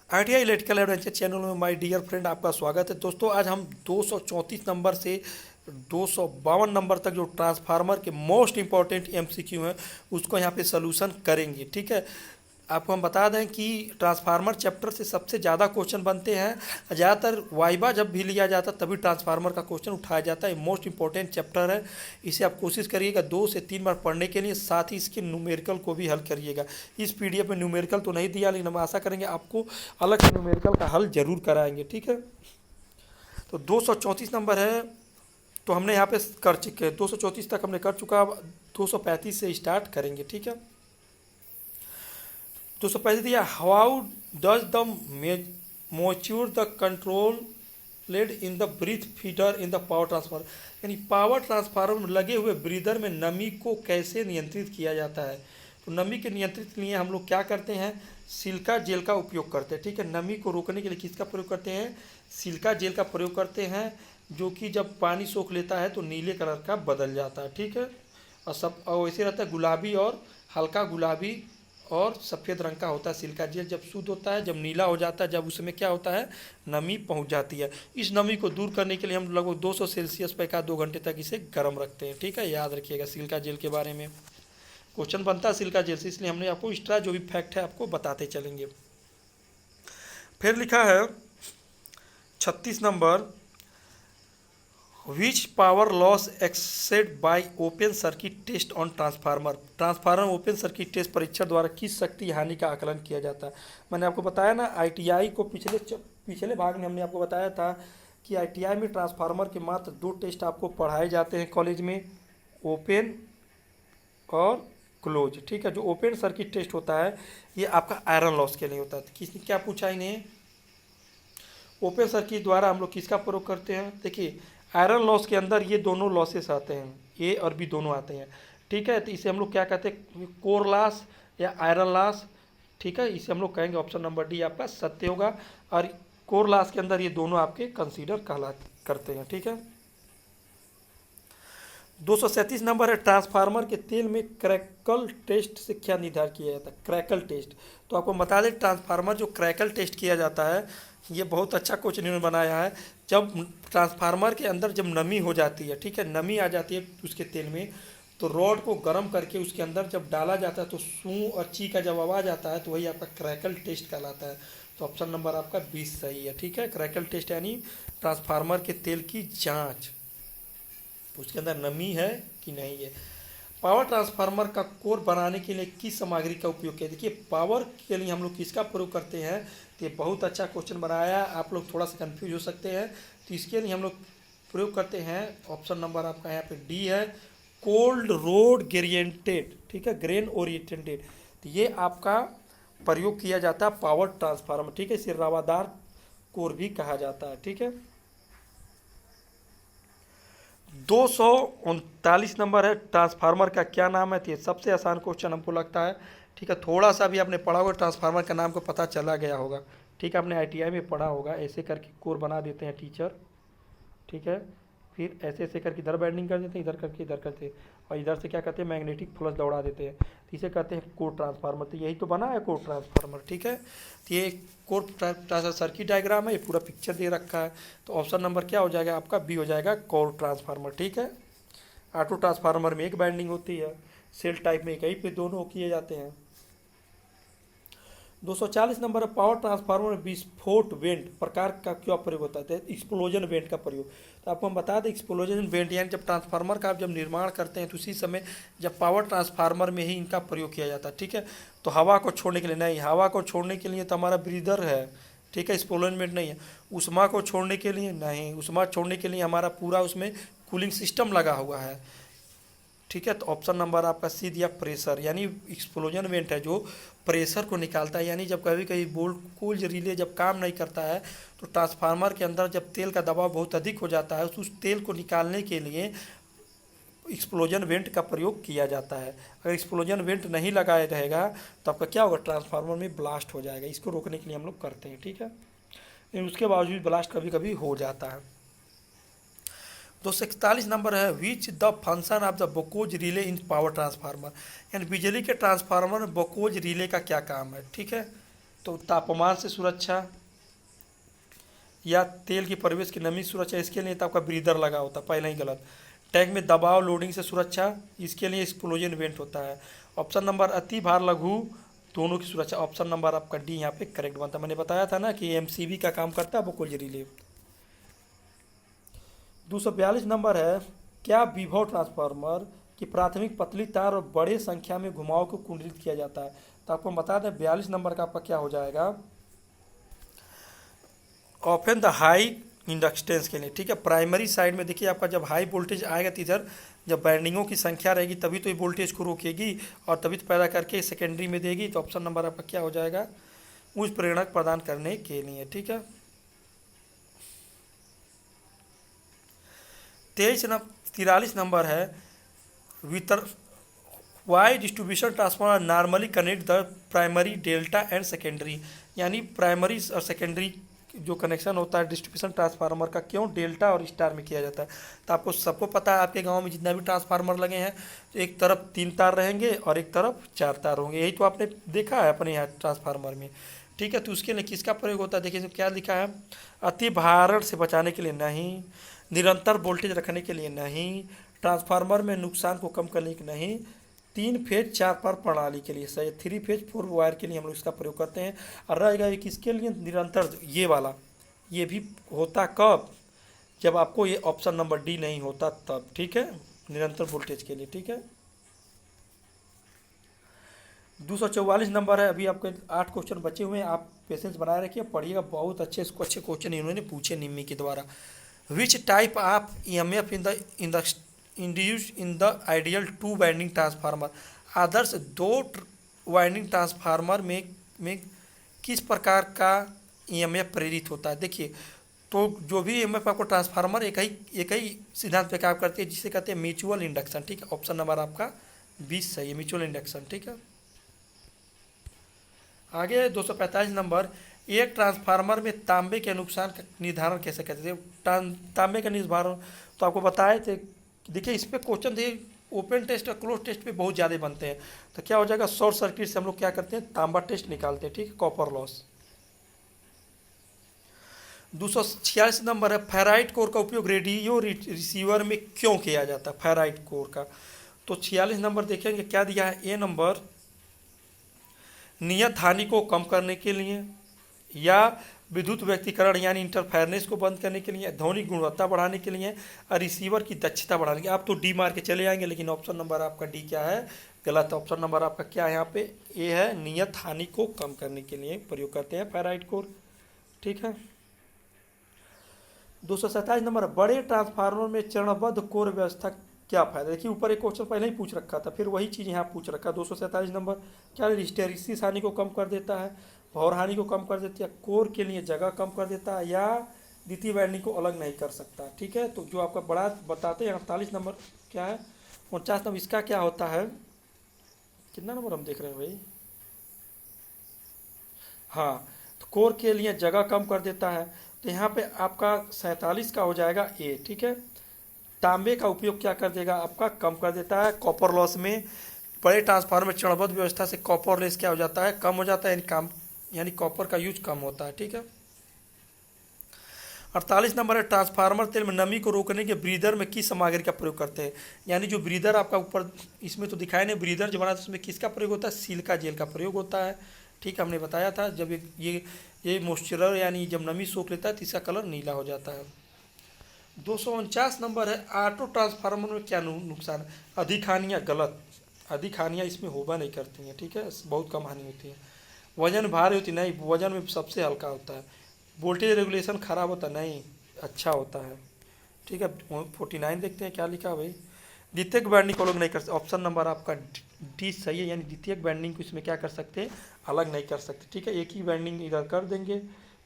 ITI electrical adventure channel में my dear friend आपका स्वागत है। दोस्तों आज हम 234 नंबर से 252 नंबर तक जो ट्रांसफार्मर के मोस्ट इंपॉर्टेंट एमसीक्यू हैं उसको यहाँ पे सलूशन करेंगे। ठीक है, आपको हम बता दें कि ट्रांसफार्मर चैप्टर से सबसे ज़्यादा क्वेश्चन बनते हैं। ज़्यादातर वाइबा जब भी लिया जाता है तभी ट्रांसफार्मर का क्वेश्चन उठाया जाता है। मोस्ट इंपॉर्टेंट चैप्टर है, इसे आप कोशिश करिएगा 2 से 3 बार पढ़ने के लिए, साथ ही इसके न्यूमेरिकल को भी हल करिएगा। इस पीडीएफ में न्यूमेरिकल तो नहीं दिया, लेकिन हम आशा करेंगे आपको अलग से न्यूमेरिकल का हल जरूर कराएंगे। ठीक है, तो 234 नंबर है तो हमने यहाँ पे कर चुके हैं, 234 तक हमने कर चुका। अब 235 से स्टार्ट करेंगे। ठीक है, 235 दिया, how does the moisture the control lead in the breath feeder in the power transformer, यानी पावर ट्रांसफार्मर में लगे हुए ब्रीदर में नमी को कैसे नियंत्रित किया जाता है। तो नमी के नियंत्रित के लिए हम लोग क्या करते हैं, सिलिका जेल का उपयोग करते हैं। ठीक है, नमी को रोकने के लिए किसका प्रयोग करते हैं, सिलिका जेल का प्रयोग करते हैं, जो कि जब पानी सोख लेता है तो नीले कलर का बदल जाता है। ठीक है, और वैसे रहता है गुलाबी और हल्का गुलाबी और सफ़ेद रंग का होता है सिलिका जेल। जब शुद्ध होता है, जब नीला हो जाता है, जब उसमें क्या होता है, नमी पहुंच जाती है। इस नमी को दूर करने के लिए हम लगभग 200 सेल्सियस पर 1-2 घंटे तक इसे गर्म रखते हैं। ठीक है, याद रखिएगा सिलिका जेल के बारे में क्वेश्चन बनता है सिलिका जेल से, इसलिए हमने आपको एक्स्ट्रा जो भी फैक्ट है आपको बताते चलेंगे। फिर लिखा है 36 number, which power loss exceed by open circuit test on transformer. Transformer open circuit test परीक्षण द्वारा किस शक्ति हानि का आकलन किया जाता है। मैंने आपको बताया ना, आईटीआई को पिछले भाग में हमने आपको बताया था कि आईटीआई में ट्रांसफार्मर के मात्र 2 टेस्ट आपको पढ़ाए जाते हैं कॉलेज में, ओपन और क्लोज। ठीक है, जो ओपन सर्किट टेस्ट होता है ये आपका आयरन लॉस के लिए होता है। किसने क्या पूछा इन्हें, ओपन सर्किट द्वारा हम लोग किसका प्रयोग करते हैं। देखिए, आयरन लॉस के अंदर ये दोनों लॉसेस आते हैं, ए और बी दोनों आते हैं। ठीक है, तो इसे हम लोग क्या कहते हैं, कोर लॉस या आयरन लॉस। ठीक है, इसे हम लोग कहेंगे ऑप्शन नंबर डी आपका सत्य होगा। और कोर लॉस के अंदर ये दोनों आपके कंसीडर करते हैं। ठीक है, 237 नंबर है, ट्रांसफार्मर के तेल में क्रैकल टेस्ट से क्या निर्धारित किया जाता है। क्रैकल टेस्ट, तो आपको बता दें ट्रांसफार्मर जो क्रैकल टेस्ट किया जाता है, ये बहुत अच्छा क्वेश्चन इन्होंने बनाया है। जब ट्रांसफार्मर के अंदर जब नमी हो जाती है, ठीक है, नमी आ जाती है उसके तेल में, तो रॉड को गर्म करके उसके अंदर जब डाला जाता है तो सूं और ची का जब आवाज़ आता है तो वही आपका क्रैकल टेस्ट कहलाता है। तो ऑप्शन नंबर आपका 20 सही है। ठीक है, क्रैकल टेस्ट यानी ट्रांसफार्मर के तेल की जाँच, उसके अंदर नमी है कि नहीं है। पावर ट्रांसफार्मर का कोर बनाने के लिए किस सामग्री का उपयोग किया। देखिए, पावर के लिए हम लोग किसका प्रयोग करते हैं, तो ये बहुत अच्छा क्वेश्चन बनाया है। आप लोग थोड़ा सा कंफ्यूज हो सकते हैं, तो इसके लिए हम लोग प्रयोग करते हैं, ऑप्शन नंबर आपका यहाँ पे डी है, कोल्ड रोड ग्रेडिएंटेड। ठीक है, ग्रेन ओरिएंटेड, तो ये आपका प्रयोग किया जाता है पावर ट्रांसफार्मर। ठीक है, इसे रवादार कोर भी कहा जाता है। ठीक है, 239 नंबर है, ट्रांसफार्मर का क्या नाम है। तो ये सबसे आसान क्वेश्चन हमको लगता है। ठीक है, थोड़ा सा भी आपने पढ़ा होगा ट्रांसफार्मर का नाम को पता चला गया होगा। ठीक है, आपने आईटीआई में पढ़ा होगा, ऐसे करके कोर बना देते हैं टीचर। ठीक है, फिर ऐसे ऐसे करके इधर बाइंडिंग कर देते हैं, इधर करके इधर करते हैं, और इधर से क्या करते हैं, मैग्नेटिक फ्लक्स दौड़ा देते हैं, तो इसे कहते हैं कोर ट्रांसफार्मर। तो यही तो बना है कोर ट्रांसफार्मर। ठीक है, तो ये कोर सर्किट डायग्राम है, ये पूरा पिक्चर दे रखा है। तो ऑप्शन नंबर क्या हो जाएगा आपका, बी हो जाएगा, कोर ट्रांसफार्मर। ठीक है, ऑटो ट्रांसफार्मर में एक बाइंडिंग होती है, सेल टाइप में कहीं पे दोनों किए जाते हैं। 240 नंबर है, पावर ट्रांसफार्मर में विस्फोट वेंट प्रकार का क्या प्रयोग होता है, एक्सप्लोजन वेंट का प्रयोग। तो आपको हम बता दें, एक्सप्लोजन वेंट यानी जब ट्रांसफार्मर का आप जब निर्माण करते हैं तो उसी समय जब पावर ट्रांसफार्मर में ही इनका प्रयोग किया जाता है। ठीक है, तो हवा को छोड़ने के लिए नहीं, हवा को छोड़ने के लिए तो हमारा ब्रीदर है। ठीक है, एक्सप्लोजन वेंट नहीं है। उष्मा को छोड़ने के लिए नहीं, उष्मा छोड़ने के लिए हमारा पूरा उसमें कूलिंग सिस्टम लगा हुआ है। ठीक है, तो ऑप्शन नंबर आपका सी दिया, प्रेशर, यानी एक्सप्लोजन वेंट है जो प्रेशर को निकालता है। यानी जब कभी कभी बोल्ट रिले जब काम नहीं करता है तो ट्रांसफार्मर के अंदर जब तेल का दबाव बहुत अधिक हो जाता है, उस तेल को निकालने के लिए एक्सप्लोजन वेंट का प्रयोग किया जाता है। अगर एक्सप्लोजन वेंट नहीं लगाया रहेगा तो आपका क्या होगा, ट्रांसफार्मर में ब्लास्ट हो जाएगा। इसको रोकने के लिए हम लोग करते हैं। ठीक है, लेकिन उसके बावजूद ब्लास्ट कभी कभी हो जाता है। 241 नंबर है, which the function of the Buchholz relay in power transformer, यानी बिजली के ट्रांसफार्मर में बोकोज रिले का क्या काम है। ठीक है, तो तापमान से सुरक्षा या तेल की प्रवेश की नमी सुरक्षा, इसके लिए तो आपका ब्रीदर लगा होता है, पहले ही गलत। टैंक में दबाव लोडिंग से सुरक्षा, इसके लिए एक्सप्लोजन इवेंट होता है। ऑप्शन नंबर अति भार लघु दोनों की सुरक्षा, ऑप्शन नंबर आपका डी यहाँ पे करेक्ट बनता है। मैंने बताया था ना कि एमसीबी का काम करता है बुकोल रिले। 242 नंबर है, क्या विभव ट्रांसफार्मर की प्राथमिक पतली तार और बड़े संख्या में घुमाव को कुंडलित किया जाता है? तो आपको बता दें 42 नंबर का आपका क्या हो जाएगा, ऑफन द हाई इंडक्टेंस के लिए, ठीक है। प्राइमरी साइड में देखिए आपका जब हाई वोल्टेज आएगा तो इधर जब वाइंडिंगों की संख्या रहेगी तभी तो ये वोल्टेज को रोकेगी और तभी तो पैदा करके सेकेंडरी में देगी। तो ऑप्शन नंबर आपका क्या हो जाएगा, उच्च प्रेरक प्रदान करने के लिए, ठीक है। 43 नंबर है, whether why distribution transformer normally connect the primary delta and secondary, यानी प्राइमरी और सेकेंडरी जो कनेक्शन होता है डिस्ट्रीब्यूशन ट्रांसफार्मर का क्यों डेल्टा और स्टार में किया जाता है? तो आपको सबको पता है, आपके गांव में जितना भी ट्रांसफार्मर लगे हैं तो एक तरफ 3 तार रहेंगे और एक तरफ 4 तार होंगे, यही तो आपने देखा है अपने यहाँ ट्रांसफार्मर में, ठीक है। तो उसके लिए किसका प्रयोग होता है, देखिए क्या लिखा है, अति भारण से बचाने के लिए नहीं, निरंतर वोल्टेज रखने के लिए नहीं, ट्रांसफार्मर में नुकसान को कम करने के लिए नहीं, 3 फेज 4 पार प्रणाली के लिए सही, 3 फेज 4 वायर के लिए हम लोग इसका प्रयोग करते हैं। और रहेगा ये किसके लिए, निरंतर, ये वाला, ये भी होता कब, जब आपको ये ऑप्शन नंबर डी नहीं होता तब, ठीक है, निरंतर वोल्टेज के लिए, ठीक है। 244 नंबर है, अभी आपके 8 क्वेश्चन बचे हुए हैं, आप पेशेंस बनाए रखिए, पढ़िएगा, बहुत अच्छे क्वेश्चन इन्होंने पूछे निम्मी के द्वारा। Which type of EMF in the induced in the ideal 2 winding transformer, Adarsh 2 winding transformer में किस प्रकार का ईएमएफ प्रेरित होता है? देखिए, तो जो भी ईएमएफ आपको ट्रांसफार्मर एक ही सिद्धांत पे काम करती है जिसे कहते हैं म्यूचुअल इंडक्शन, ठीक है। ऑप्शन नंबर आपका 20 सही है, म्यूचुअल इंडक्शन, ठीक है। आगे 245 नंबर, एक ट्रांसफार्मर में तांबे के नुकसान का निर्धारण कैसे करते हैं? तांबे का निर्धारण तो आपको बताए थे, देखिए इस पर क्वेश्चन थे, ओपन टेस्ट और क्लोज टेस्ट पे बहुत ज़्यादा बनते हैं। तो क्या हो जाएगा, शॉर्ट सर्किट से हम लोग क्या करते हैं, तांबा टेस्ट निकालते हैं, ठीक है, कॉपर लॉस। 246 नंबर है, फेराइट कोर का उपयोग रेडियो रिसीवर में क्यों किया जाता है, फेराइट कोर का? तो 46 नंबर देखेंगे क्या दिया है, ए नंबर, नियत हानि को कम करने के लिए, या विद्युत व्यक्तिकरण यानी इंटरफेरेंस को बंद करने के लिए, ध्वनिक गुणवत्ता बढ़ाने के लिए, और रिसीवर की दक्षता बढ़ाने के लिए। आप तो डी मार के चले आएंगे, लेकिन ऑप्शन नंबर आपका डी क्या है, गलत। ऑप्शन नंबर आपका क्या है यहाँ पे, ए है, नियत हानि को कम करने के लिए प्रयोग करते हैं फेराइट कोर, ठीक है। 227 नंबर, बड़े ट्रांसफार्मर में चरणबद्ध कोर व्यवस्था क्या फायदा? देखिए ऊपर एक क्वेश्चन पहले ही पूछ रखा था, फिर वही चीज़ यहाँ पूछ रखा है। 247 नंबर, क्या हिस्टेरिसिस हानि को कम कर देता है, भौर हानि को कम कर देती है, कोर के लिए जगह कम कर देता है, या द्वितीय वाइंडिंग को अलग नहीं कर सकता, ठीक है। तो जो आपका बड़ा बताते हैं 48 नंबर क्या है, 49 नंबर, इसका क्या होता है, कितना नंबर हम देख रहे हैं भाई, हाँ, तो कोर के लिए जगह कम कर देता है। तो यहाँ पे आपका 47 का हो जाएगा ए, ठीक है। तांबे का उपयोग क्या कर देगा, आपका कम कर देता है, कॉपर लॉस में, बड़े ट्रांसफार्मर में चरणबद्ध व्यवस्था से कॉपर लॉस क्या हो जाता है, कम हो जाता है, यानी कॉपर का यूज कम होता है, ठीक है। 48 नंबर है, ट्रांसफार्मर तेल में नमी को रोकने के ब्रीदर में किस सामग्री का प्रयोग करते हैं? यानी जो ब्रीदर आपका ऊपर इसमें तो दिखाया नहीं, ब्रीदर जो बना था उसमें किसका प्रयोग होता है, सिलिका जेल का प्रयोग होता है, ठीक है, हमने बताया था। जब ये मॉइस्चर यानी जब नमी सोख लेता है तो इसका कलर नीला हो जाता है। 249 नंबर है, ऑटो ट्रांसफार्मर में क्या नुकसान है? अधिक हानियाँ, गलत, अधिक हानियाँ इसमें होगा नहीं करती हैं, ठीक है, बहुत कम हानि होती है। वजन भारी होती नहीं, वजन में सबसे हल्का होता है। वोल्टेज रेगुलेशन खराब होता नहीं, अच्छा होता है, ठीक है। 49 देखते हैं क्या लिखा है भाई, द्वितीयक वाइंडिंग को अलग नहीं कर सकते, ऑप्शन नंबर आपका डी सही है, यानी द्वितीयक वाइंडिंग को इसमें क्या कर सकते, अलग नहीं कर सकते, ठीक है। एक ही वाइंडिंग इधर कर देंगे,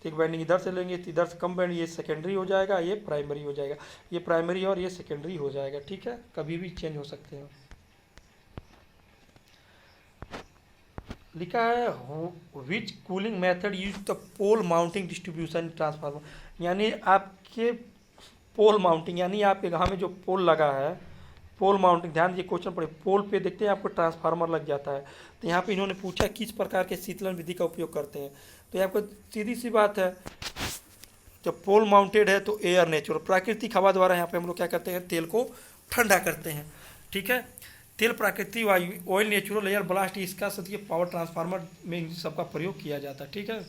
तो एक वाइंडिंग इधर से लेंगे तो इधर से कम वाइंडिंग, ये सेकेंडरी हो जाएगा, ये प्राइमरी हो जाएगा, ये प्राइमरी और ये सेकेंडरी हो जाएगा, ठीक है, कभी भी चेंज हो सकते हैं। लिखा है which cooling method use the pole mounting distribution transformer, यानी आपके पोल माउंटिंग, यानी आपके गाँव में जो पोल लगा है पोल माउंटिंग, ध्यान दीजिए क्वेश्चन पढ़े, पोल पे देखते हैं आपको ट्रांसफार्मर लग जाता है। तो यहाँ पे इन्होंने पूछा किस प्रकार के शीतलन विधि का उपयोग करते हैं। तो यहाँ पर सीधी सी बात है, जब पोल माउंटेड है तो एयर नेचुरल, प्राकृतिक हवा द्वारा यहाँ पे हम लोग क्या करते हैं, तेल को ठंडा करते हैं। ठीक है, तेल प्राकृतिक वायु, ऑयल नेचुरल, एयर ब्लास्ट, इसका सत्य पावर ट्रांसफार्मर में इन सबका प्रयोग किया जाता है। ठीक है,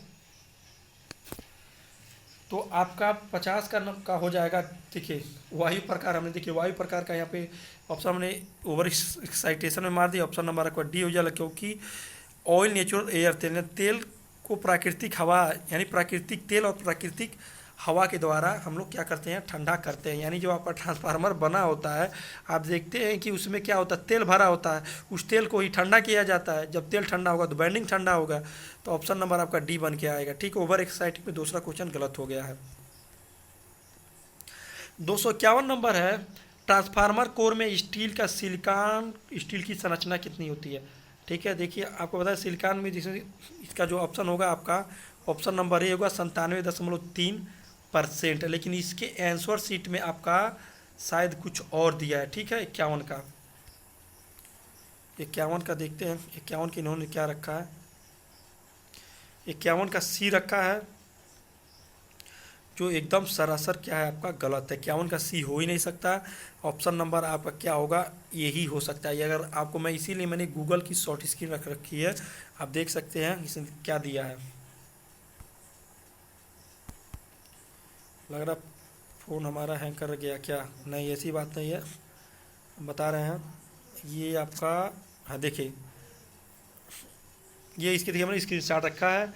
तो आपका 50 का हो जाएगा। देखिए वायु प्रकार हमने, देखिए वायु प्रकार का यहाँ पे ऑप्शन हमने ओवर एक्साइटेशन में मार दिया, ऑप्शन नंबर आपका डी हो जाएगा, क्योंकि ऑयल नेचुरल एयर, तेल को प्राकृतिक हवा यानी प्राकृतिक तेल और प्राकृतिक हवा के द्वारा हम लोग क्या करते हैं, ठंडा करते हैं। यानी जो आपका ट्रांसफार्मर बना होता है, आप देखते हैं कि उसमें क्या होता है, तेल भरा होता है, उस तेल को ही ठंडा किया जाता है। जब तेल ठंडा होगा तो बाइंडिंग ठंडा होगा, तो ऑप्शन नंबर आपका डी बन के आएगा। ठीक है, ओवर एक्साइटिंग में दूसरा क्वेश्चन गलत हो गया है। 251 नंबर है, ट्रांसफार्मर कोर में स्टील का सिलिकॉन स्टील की संरचना कितनी होती है। ठीक है, देखिए आपको पता है सिलिकॉन में जिसमें इसका जो ऑप्शन होगा आपका ऑप्शन नंबर ए होगा 97.3%, लेकिन इसके आंसर शीट में आपका शायद कुछ और दिया है। ठीक है, 51 का, 51 का देखते हैं, 51 के इन्होंने क्या रखा है, 51 का सी रखा है, जो एकदम सरासर क्या है आपका गलत है। 51 का सी हो ही नहीं सकता। ऑप्शन नंबर आपका क्या होगा, यही हो सकता है। अगर आपको मैं इसीलिए मैंने गूगल की शॉर्ट स्क्रीन रख रखी है, आप देख सकते हैं इसने क्या दिया है। लग रहा फ़ोन हमारा हैंग कर गया क्या, नहीं ऐसी बात नहीं है, बता रहे हैं। ये आपका, हाँ देखिए ये इसके, देखिए मैंने स्क्रीन शॉट रखा है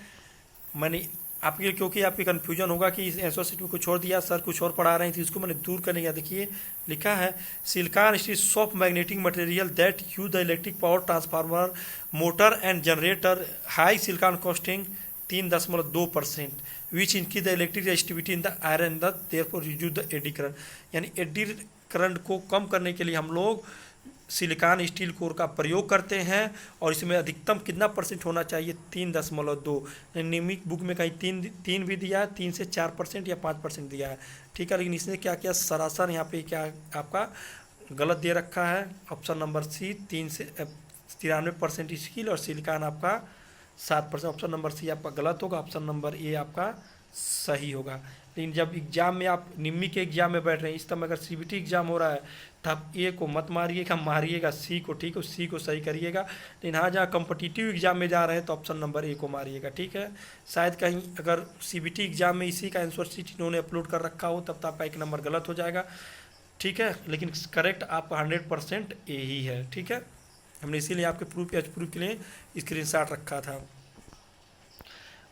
मैंने आपके, क्योंकि आपकी कन्फ्यूजन होगा कि इस आंसर शीट में कुछ और दिया, सर कुछ और पढ़ा रहे थे, इसको मैंने दूर करने का। देखिए लिखा है silicon steel soft magnetic material that use the electric power transformer motor and generator high silicon costing 3.2% which increase the electric resistivity in the iron the therefore reduce the eddy current. यानी eddy current को कम करने के लिए हम लोग silicon steel core का प्रयोग करते हैं, और इसमें अधिकतम कितना परसेंट होना चाहिए, 3.2। नियमित बुक में कहीं तीन भी दिया है, 3 से 4% या 5% दिया है। ठीक है, लेकिन इसने क्या किया, सरासर यहाँ पे क्या आपका गलत दे रखा है। ऑप्शन नंबर सी 3 से 93% स्टील और सिलिकॉन आपका 7%। ऑप्शन नंबर सी आपका गलत होगा, ऑप्शन नंबर ए आपका सही होगा। लेकिन जब एग्जाम में आप निम्मी के एग्जाम में बैठ रहे हैं, इस समय अगर सीबीटी एग्जाम हो रहा है, तब ए को मत मारिएगा, मारिएगा सी को। ठीक है, सी को सही करिएगा। लेकिन हाँ जहाँ कॉम्पिटिटिव एग्जाम में जा रहे हैं तो ऑप्शन नंबर ए को मारिएगा। ठीक है, शायद कहीं अगर सीबीटी एग्जाम में इसी का आंसर शीट इन्होंने अपलोड कर रखा हो, तब तो आपका 1 नंबर गलत हो जाएगा। ठीक है, लेकिन करेक्ट आपका 100% ए ही है। ठीक है, हमने इसीलिए आपके प्रूफ के लिए स्क्रीनशॉट रखा था।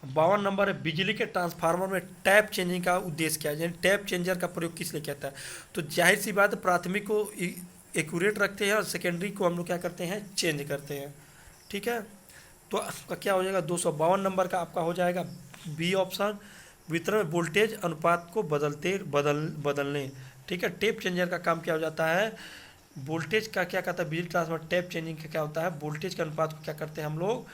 52 नंबर है, बिजली के ट्रांसफार्मर में टैप चेंजिंग का उद्देश्य क्या है, यानी टैप चेंजर का प्रयोग किस लिए कहता है। तो जाहिर सी बात है, प्राथमिक को एक्यूरेट रखते हैं और सेकेंडरी को हम लोग क्या करते हैं, चेंज करते हैं। ठीक है, तो आपका क्या हो जाएगा, 252 नंबर का आपका हो जाएगा बी ऑप्शन, वितरण वोल्टेज अनुपात को बदलने। ठीक है, टैप चेंजर का काम क्या हो जाता है, वोल्टेज का क्या कहता है, बिजली ट्रांसफार्मर टैप चेंजिंग का क्या होता है, वोल्टेज के अनुपात को क्या करते हैं हम लोग,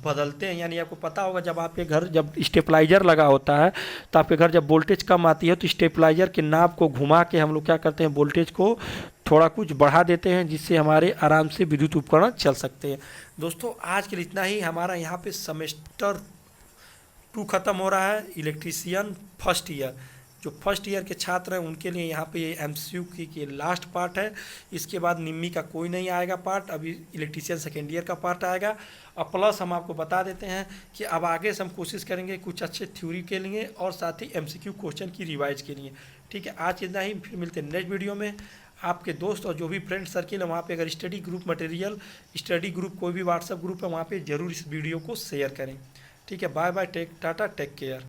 बदलते हैं। यानी आपको पता होगा जब आपके घर जब स्टेपलाइजर लगा होता है, तो आपके घर जब वोल्टेज कम आती है तो स्टेपलाइजर के नाब को घुमा के हम लोग क्या करते हैं, वोल्टेज को थोड़ा कुछ बढ़ा देते हैं, जिससे हमारे आराम से विद्युत उपकरण चल सकते हैं। दोस्तों आज के लिए इतना ही। हमारा यहाँ पे सेमेस्टर 2 ख़त्म हो रहा है, इलेक्ट्रीशियन फर्स्ट ईयर। जो फर्स्ट ईयर के छात्र हैं उनके लिए यहाँ पे ये MCQ की लास्ट पार्ट है। इसके बाद निम्मी का कोई नहीं आएगा पार्ट, अभी इलेक्ट्रीशियन सेकेंड ईयर का पार्ट आएगा। और प्लस हम आपको बता देते हैं कि अब आगे से हम कोशिश करेंगे कुछ अच्छे थ्योरी के लिए और साथ ही MCQ क्वेश्चन की रिवाइज के लिए। ठीक है, आज इतना ही, फिर मिलते हैं नेक्स्ट वीडियो में। आपके दोस्त और जो भी फ्रेंड सर्किल है वहाँ पे अगर study group material, study group कोई भी व्हाट्सएप ग्रुप है, वहाँ पे ज़रूर इस वीडियो को शेयर करें। ठीक है, bye bye, tata, take care.